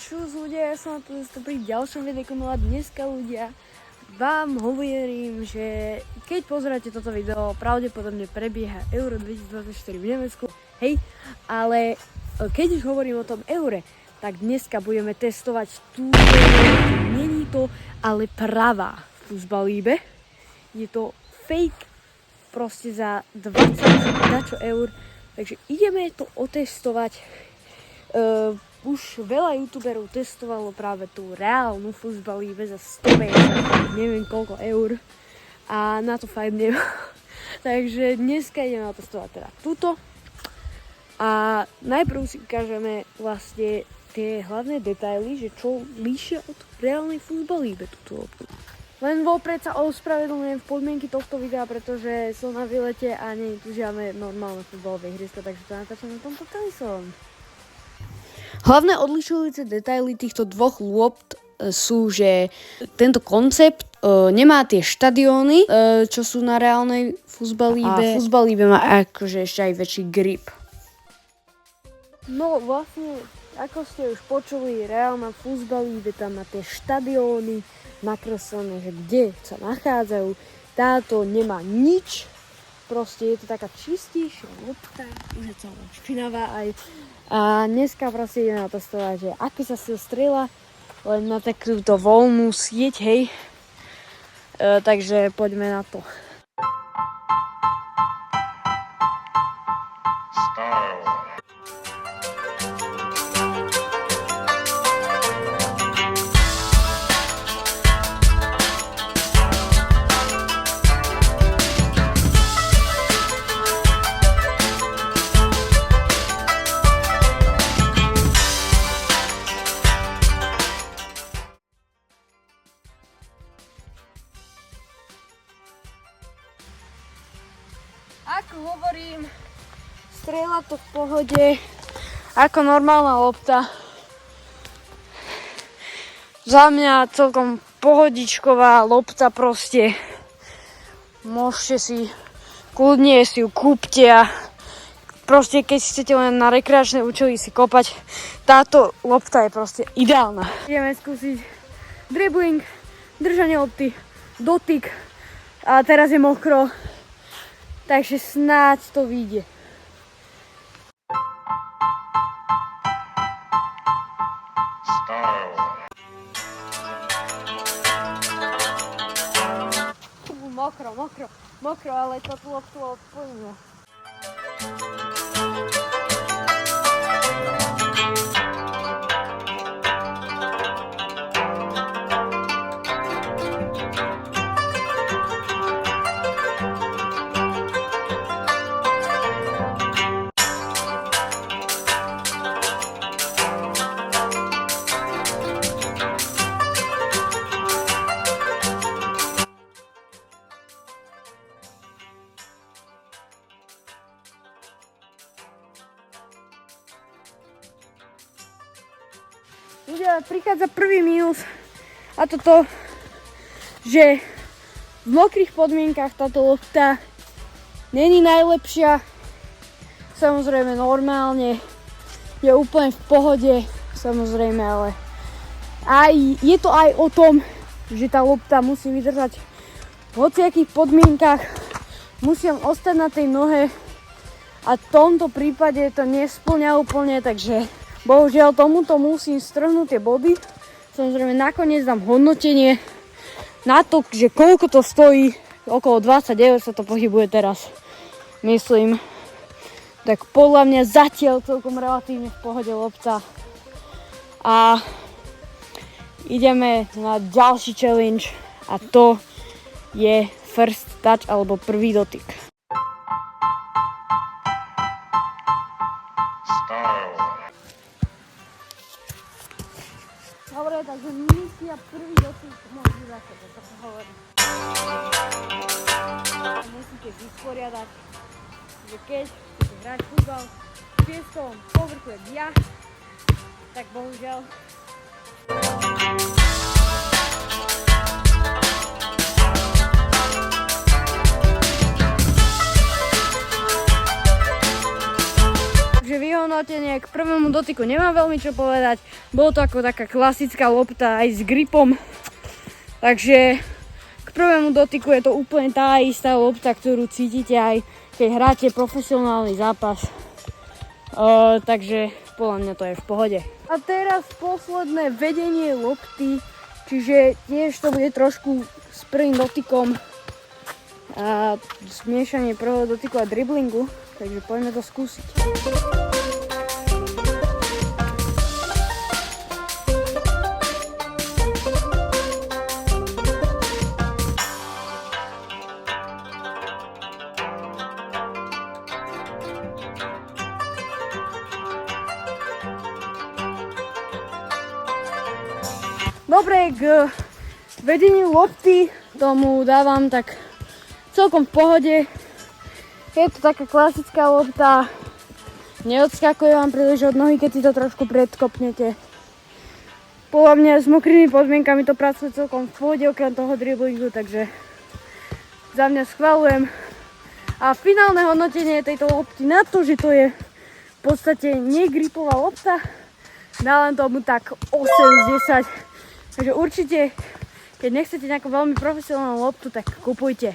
Čus ľudia, ja som na to pri ďalšom videu, a dneska ľudia vám hovorím, že keď pozeráte toto video, pravdepodobne prebieha Euro 2024 v Nemecku, hej, ale keď už hovorím o tom eure, tak dneska budeme testovať tú, není to ale pravá Fußballliebe, je to fake proste za 20 eur, takže ideme to otestovať. Už veľa youtuberov testovalo práve tú reálnu Fußballliebe za 150, neviem koľko eur a na to fakt nemá. Takže dneska ideme otestovať teda túto a najprv si ukážeme vlastne tie hlavné detaily, že čo líšia od reálnej Fußballliebe túto loptu. Len vopred sa ospravedlňujem v podmienky tohto videa, pretože som na výlete a nie je tu žiadne normálne futbalové ihrisko, takže to natáčam na tomto telefóne. Hlavné odlišujúce detaily týchto dvoch lopt sú, že tento koncept nemá tie štadióny, čo sú na reálnej Fußballliebe. A Fußballliebe má akože ešte aj väčší grip. No vlastne, ako ste už počuli, reálna Fußballliebe tam má tie štadióny nakreslené, že kde sa nachádzajú. Táto nemá nič. Proste je to taká čistejšia lopta, už je celá špinavá aj. A dneska proste ideme testovať, že ako sa si strieľa, len na takúto voľnú sieť, hej. Takže poďme na to. Ako hovorím, strieľa to v pohode, ako normálna lopta. Za mňa celkom pohodičková lopta proste. Môžete si, kľudne si ju kúpte a proste keď chcete len na rekreačné účely si kopať, táto lopta je proste ideálna. Ideme skúsiť dribbling, držanie lopty, dotyk a teraz je mokro. Takže snáď to vyjde. Mokro, ale to loptu odpojíme. Ľudia, prichádza prvý mínus a to, že v mokrých podmienkach táto lopta není najlepšia. Samozrejme normálne je úplne v pohode, samozrejme, ale aj je to aj o tom, že tá lopta musí vydržať v hociakých podmienkach, musí ostať na tej nohe a v tomto prípade to nespĺňa úplne, takže bohužiaľ tomuto musím strhnúť tie body. Samozrejme nakoniec dám hodnotenie na to, že koľko to stojí. Okolo 29 sa to pohybuje teraz, myslím. Tak podľa mňa zatiaľ celkom relatívne v pohode lopta. A ideme na ďalší challenge a to je first touch alebo prvý dotyk. Dobre, takže misia prvý dotyk môžu za sebe, to sa hovorí. Musíte vysporiadať, že keď chcete hrať futbal v pieskovom povrchu jak ja, tak bohužiaľ hodnotenie, k prvému dotyku nemám veľmi čo povedať. Bolo to ako taká klasická lopta aj s gripom. Takže k prvému dotyku je to úplne tá istá lopta, ktorú cítite aj keď hráte profesionálny zápas. Takže podľa mňa to je v pohode. A teraz posledné vedenie lopty, čiže tiež to bude trošku s prvým dotykom a zmiešanie prvého dotyku a driblingu, takže poďme to skúsiť. Dobre, k vedeniu lopty tomu dávam tak celkom v pohode. Je to taká klasická lopta, neodskakuje vám príliš od nohy, keď si to trošku predkopnete. Podľa mňa s mokrými podmienkami to pracuje celkom v pohode okrem toho driblingu, takže za mňa schvaľujem. A finálne hodnotenie tejto lopty na to, že to je v podstate negripová lopta, dávam tomu tak 8 z 10. Takže určite, keď nechcete nejakú veľmi profesionálnu loptu, tak kupujte.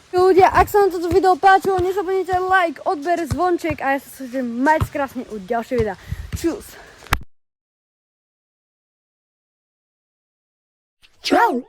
Ľudia, ak sa vám toto video páčilo, nezabudnite like, odber, zvonček a ja sa súžim mať krásne u ďalšieho videa. Čus! Čau!